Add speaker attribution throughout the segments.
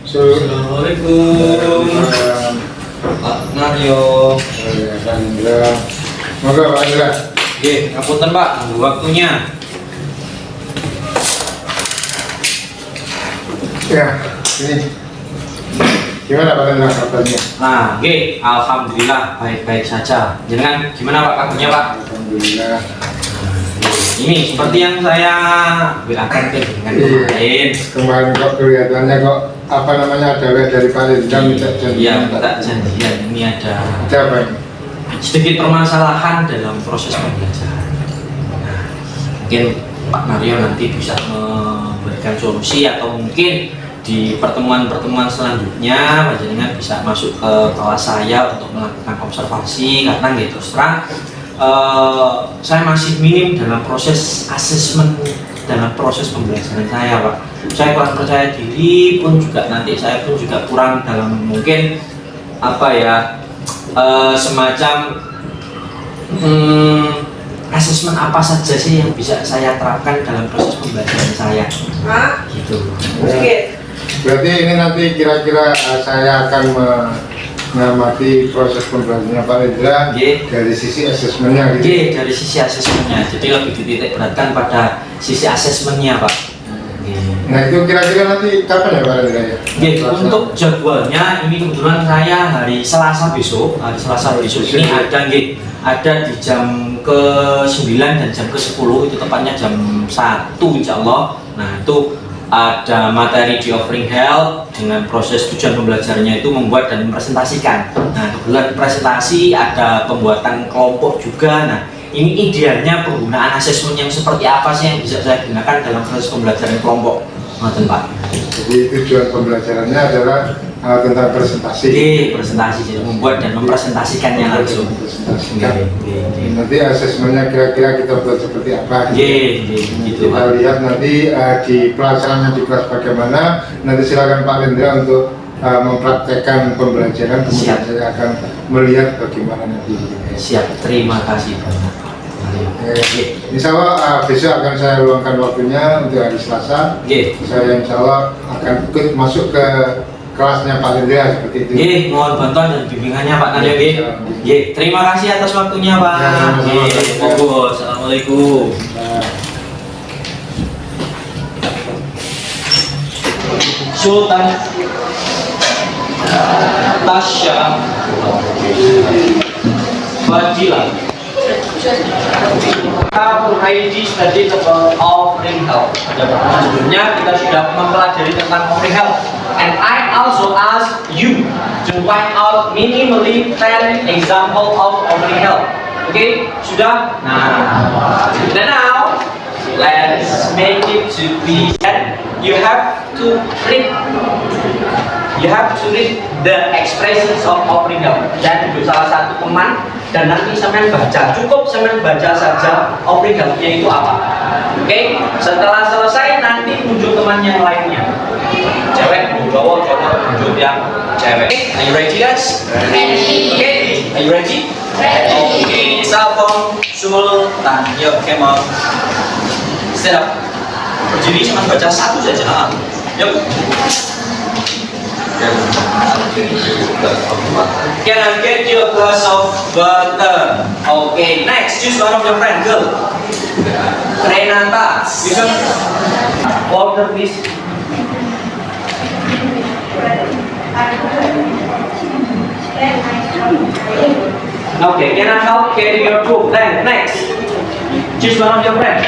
Speaker 1: Assalamualaikum Pak Naryo.
Speaker 2: Moga Pak Indra.
Speaker 1: Oke, ngapunten Pak, tunggu waktunya.
Speaker 2: Ya, ini gimana Pak Indra kabarnya?
Speaker 1: Nah, oke, alhamdulillah baik-baik saja. Jangan gimana Pak kabarnya Pak?
Speaker 2: Alhamdulillah.
Speaker 1: Ini seperti yang saya bilangkan ke dengan kemarin.
Speaker 2: Kemarin kok kelihatannya kok apa namanya ada dari Pak Indra minta janjian.
Speaker 1: Iya, minta janjian. Ini ada
Speaker 2: Apa?
Speaker 1: sedikit permasalahan dalam proses pembelajaran. Nah, mungkin Pak Naryo nanti bisa memberikan solusi atau mungkin di pertemuan-pertemuan selanjutnya Panjenengan bisa masuk ke kelas saya untuk melakukan observasi karena gitu terang saya masih minim dalam proses asesmen dalam proses pembelajaran saya Pak. Saya kurang percaya diri pun juga nanti saya pun juga kurang dalam mungkin apa ya semacam asesmen apa saja sih yang bisa saya terapkan dalam proses pembelajaran saya gitu.
Speaker 2: Berarti ini nanti kira-kira saya akan mengamati proses pembelajarannya Pak Indra dari sisi asesmennya gitu.
Speaker 1: Dari sisi asesmennya, jadi lebih dititik beratkan pada sisi asesmennya Pak.
Speaker 2: Nah itu kira-kira nanti kapan ya Pak Indra ya?
Speaker 1: Untuk jadwalnya ini kebetulan saya hari Selasa besok ini ada di jam ke-9 dan jam ke-10 itu tepatnya jam 1 insya Allah. Nah itu ada materi di offering help dengan proses tujuan pembelajarannya itu membuat dan mempresentasikan. Nah kebetulan presentasi ada pembuatan kelompok juga. Nah ini idealnya penggunaan asesmen yang seperti apa sih yang bisa saya gunakan dalam proses pembelajaran kelompok, Pak?
Speaker 2: Jadi tujuan pembelajarannya adalah tentang presentasi.
Speaker 1: Presentasi, jadi membuat dan mempresentasikannya langsung.
Speaker 2: Nanti asesmennya kira-kira kita buat seperti apa?
Speaker 1: Gitu.
Speaker 2: Kita lihat nanti di pelaksanaannya di kelas bagaimana. Nanti silakan Pak Indra untuk mempraktekkan pembelajaran. Kemudian saya akan melihat bagaimana nanti.
Speaker 1: Siap, terima kasih banyak.
Speaker 2: Insya Allah besok akan saya luangkan waktunya untuk hari Selasa. Saya insya Allah akan ikut masuk ke kelasnya Pak Indra seperti itu.
Speaker 1: Mohon bantuan dan bimbingannya Pak Naryo. Terima kasih atas waktunya Pak. Monggo, assalamualaikum. Sultan Tasya Fadila. Kita already study about offering help. Pada pertemuan sebelumnya kita sudah mempelajari tentang offering help. And I also ask you to find out minimally 10 example of offering help. Okay, sudah? Nah, now let's make it to be. You have to read. You have to read the expressions of offering help. Dan itu salah satu teman dan nanti sampean baca. Cukup sampean baca saja offering helpnya itu apa. Oke? Setelah selesai nanti tunjuk teman yang lainnya. Cewek, cowok, tunjuk yang cewek. Are you ready guys? Ready. Okay. Are you ready? Ready. Okay. Salpong, Sultan. Yuk, come on. Stand up. Berdiri cuma baca satu saja. Yuk. Can I get you a glass of butter? Okay, next, choose one of your friends. Girl. Renata. You should order please. Okay, can I help carry your book? Then next, choose one of your friends.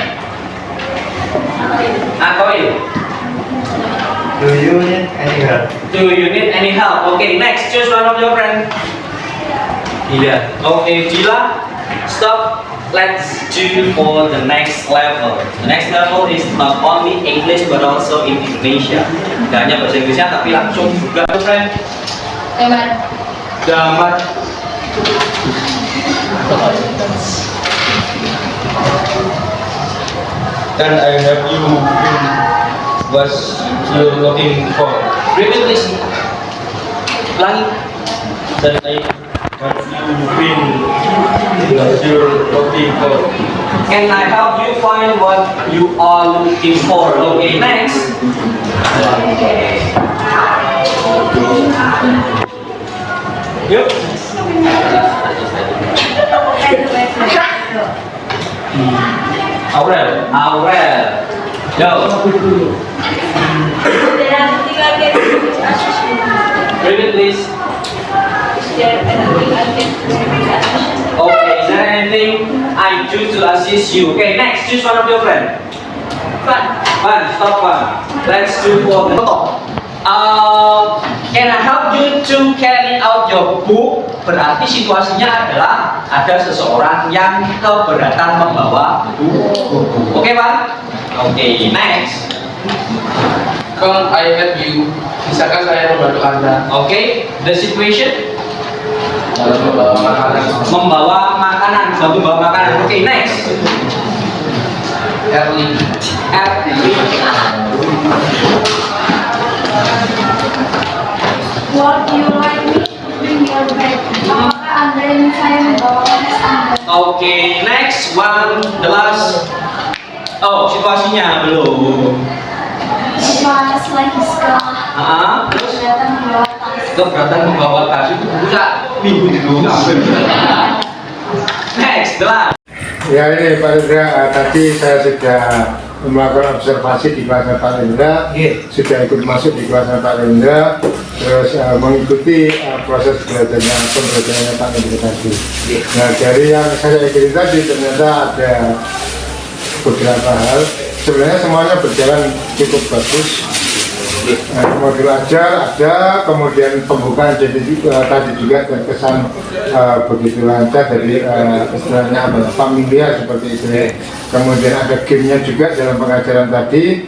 Speaker 3: Do you need any help?
Speaker 1: Do you need any help? Okay, next, choose one of your friends. Dila. Okay, Dila, stop. Let's do for the next level. The next level is not only English but also in Indonesia. Tidak hanya bahasa Inggrisnya tapi langsung juga, friend. Gambar.
Speaker 3: Can I help you in what you're looking for?
Speaker 1: Repeat please. Ulangi.
Speaker 3: Can I help you in what you're looking for?
Speaker 1: Can I help you find what you are looking for? Okay, next. Yuk. Aurel. Yo. Repeat please. Okay, is there anything I do to assist you? Okay, next, choose one of your friends. One, stop one. Let's do for the can I help you to carry out your book? Berarti situasinya adalah ada seseorang yang keberatan membawa buku. Oke, Pak? Oke, next.
Speaker 4: Can I help you? Bisakah saya membantu Anda?
Speaker 1: Oke, the situation
Speaker 4: Membawa makanan.
Speaker 1: membawa makanan, Oke, next.
Speaker 4: Early.
Speaker 5: Would you like me to bring your bag? Apakah Anda ingin saya membawa tas Anda?
Speaker 1: Oke, next one, the last. Oh, situasinya belum.
Speaker 5: Panas lagi sekolah.
Speaker 1: Terus
Speaker 5: Kelihatan membawa tas.
Speaker 1: keberatan membawa tas itu bisa minggu dulu. Next, the last.
Speaker 2: Ya ini Pak Indra, tadi saya sudah melakukan observasi di kelasnya Pak Indra, sudah ikut masuk di kelasnya Pak Indra, terus mengikuti proses pembelajarannya Pak Indra tadi. Nah dari yang saya ikuti tadi ternyata ada beberapa hal, sebenarnya semuanya berjalan cukup bagus. Modul ajar ada, kemudian pembukaan jadi tadi juga terkesan begitu lancar, jadi istilahnya apa, familiar seperti itu ya. Kemudian ada gamenya juga dalam pengajaran tadi.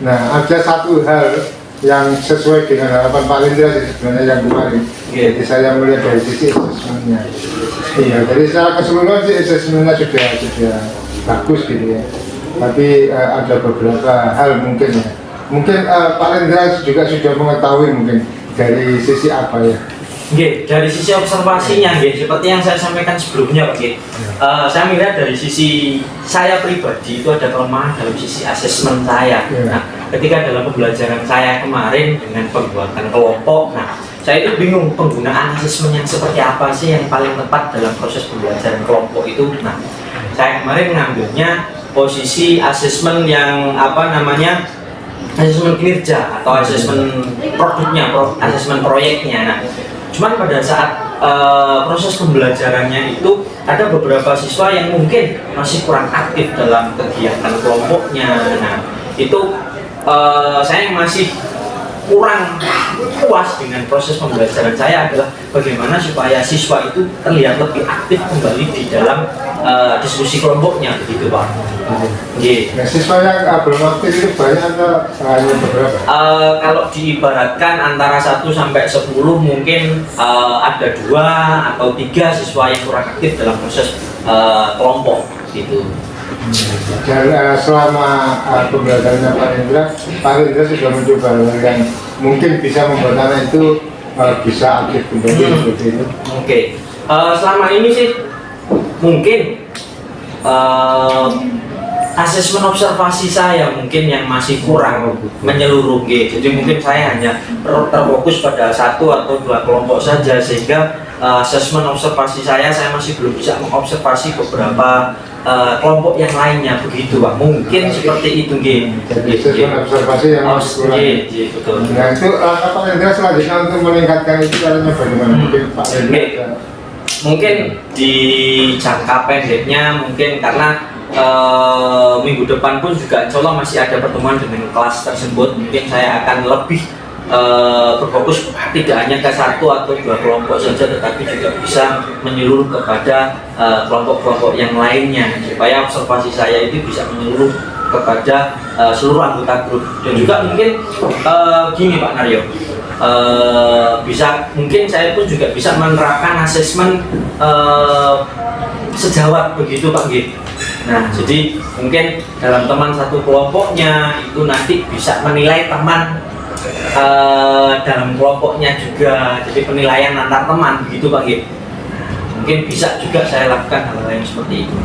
Speaker 2: Nah ada satu hal yang sesuai dengan harapan Pak Lindra sih sebenarnya yang kemarin. Jadi saya melihat dari sisi asesmennya. Iya, jadi secara keseluruhan sih asesmennya sudah bagus gitu ya. Tapi ada beberapa hal mungkin ya. Mungkin Pak Lindra juga sudah mengetahui mungkin dari sisi apa ya?
Speaker 1: Oke, dari sisi observasinya, seperti yang saya sampaikan sebelumnya, Pak. Saya melihat dari sisi saya pribadi itu ada kelemahan dalam sisi asesmen saya. Nah, ketika dalam pembelajaran saya kemarin dengan pembuatan kelompok, nah saya itu bingung penggunaan asesmen yang seperti apa sih yang paling tepat dalam proses pembelajaran kelompok itu. Nah, saya kemarin mengambilnya posisi asesmen yang asesmen kinerja atau asesmen produknya, asesmen proyeknya. Nah, cuman pada saat proses pembelajarannya itu ada beberapa siswa yang mungkin masih kurang aktif dalam kegiatan kelompoknya. Nah, itu saya masih kurang puas dengan proses pembelajaran saya adalah bagaimana supaya siswa itu terlihat lebih aktif kembali di dalam diskusi kelompoknya, begitu Pak.
Speaker 2: Nah, siswa yang belum aktif itu banyak atau hanya beberapa?
Speaker 1: Kalau diibaratkan antara 1 sampai 10 mungkin ada 2 atau 3 siswa yang kurang aktif dalam proses kelompok gitu.
Speaker 2: Dan selama pembelajarannya Pak Lindra sudah mencoba yang mungkin bisa membuat anak itu bisa aktif kembali seperti itu.
Speaker 1: Oke, selama ini sih mungkin asesmen observasi saya mungkin yang masih kurang menyeluruh, jadi mungkin saya hanya terfokus pada 1 atau 2 kelompok saja, sehingga asesmen observasi saya masih belum bisa mengobservasi beberapa kelompok yang lainnya, begitu Pak. Mungkin seperti itu,
Speaker 2: Jadi asesmen observasi yang masih kurang.
Speaker 1: Betul.
Speaker 2: Nah itu apa Lindra selanjutnya untuk meningkatkan itu caranya bagaimana? Mungkin Pak Lindra
Speaker 1: mungkin di jangka pendeknya mungkin karena minggu depan pun juga insya Allah masih ada pertemuan dengan kelas tersebut, mungkin saya akan lebih berfokus tidak hanya ke 1 atau 2 kelompok saja, tetapi juga bisa menyeluruh kepada kelompok-kelompok yang lainnya supaya observasi saya itu bisa menyeluruh kepada seluruh anggota grup. Dan juga mungkin gini Pak Naryo, mungkin saya pun juga bisa menerapkan asesmen sejawat, begitu Pak G. Nah, jadi mungkin dalam teman satu kelompoknya itu nanti bisa menilai teman dalam kelompoknya juga, jadi penilaian antar teman, begitu Pak G. Mungkin bisa juga saya lakukan hal yang seperti itu.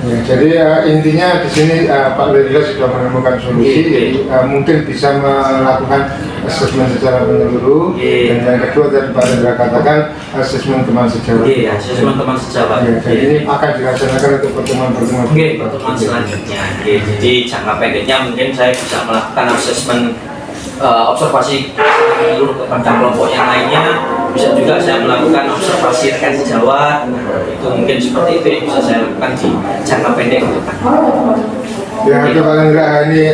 Speaker 2: Ya, jadi intinya di sini Pak Lindra sudah menemukan solusi, jadi mungkin bisa melakukan asesmen secara menyeluruh.
Speaker 1: Oke.
Speaker 2: Dan yang kedua tadi Pak Rendra katakan asesmen teman sejawat.
Speaker 1: Oke, asesmen teman sejawat.
Speaker 2: Ya, jadi ini akan dilaksanakan untuk pertemuan-pertemuan.
Speaker 1: Oke, pertemuan selanjutnya. Oke, jadi jangka pendeknya mungkin saya bisa melakukan asesmen observasi menyeluruh kepada kelompok yang lainnya. Bisa juga saya melakukan observasi rekan sejawat. Itu mungkin seperti itu yang bisa saya lakukan di jangka pendek ke depan.
Speaker 2: Ya, itu Pak Rendra, ini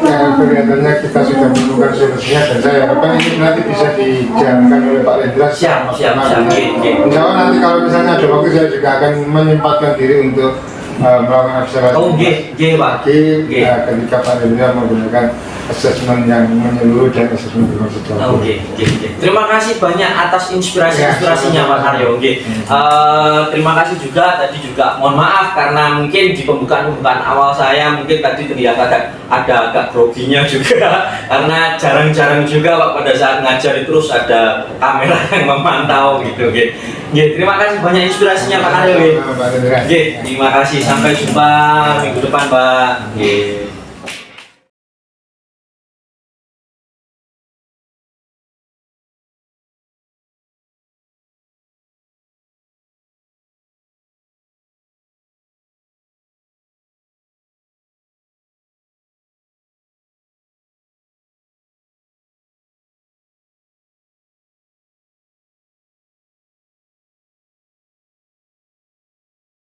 Speaker 2: kelihatannya kita sudah menemukan solusinya dan saya harapkan ini nanti bisa dijalankan oleh Pak Rendra.
Speaker 1: Siap.
Speaker 2: Insya Allah nanti kalau misalnya ada waktu saya juga akan menyempatkan diri untuk melakukan observasi.
Speaker 1: Oh, Pak.
Speaker 2: Ketika Pak Rendra menggunakan asesmen yang menyeluruh dan asesmen teman sejawat.
Speaker 1: Oke. Terima kasih banyak atas inspirasinya Pak Aryo. Terima kasih juga tadi juga mohon maaf karena mungkin di pembukaan awal saya mungkin tadi terlihat ada agak groginya juga karena jarang-jarang juga Pak pada saat ngajar itu terus ada kamera yang memantau gitu. Terima kasih banyak inspirasinya Pak Aryo.
Speaker 2: Pak Rendra.
Speaker 1: Terima kasih, sampai jumpa minggu depan Pak.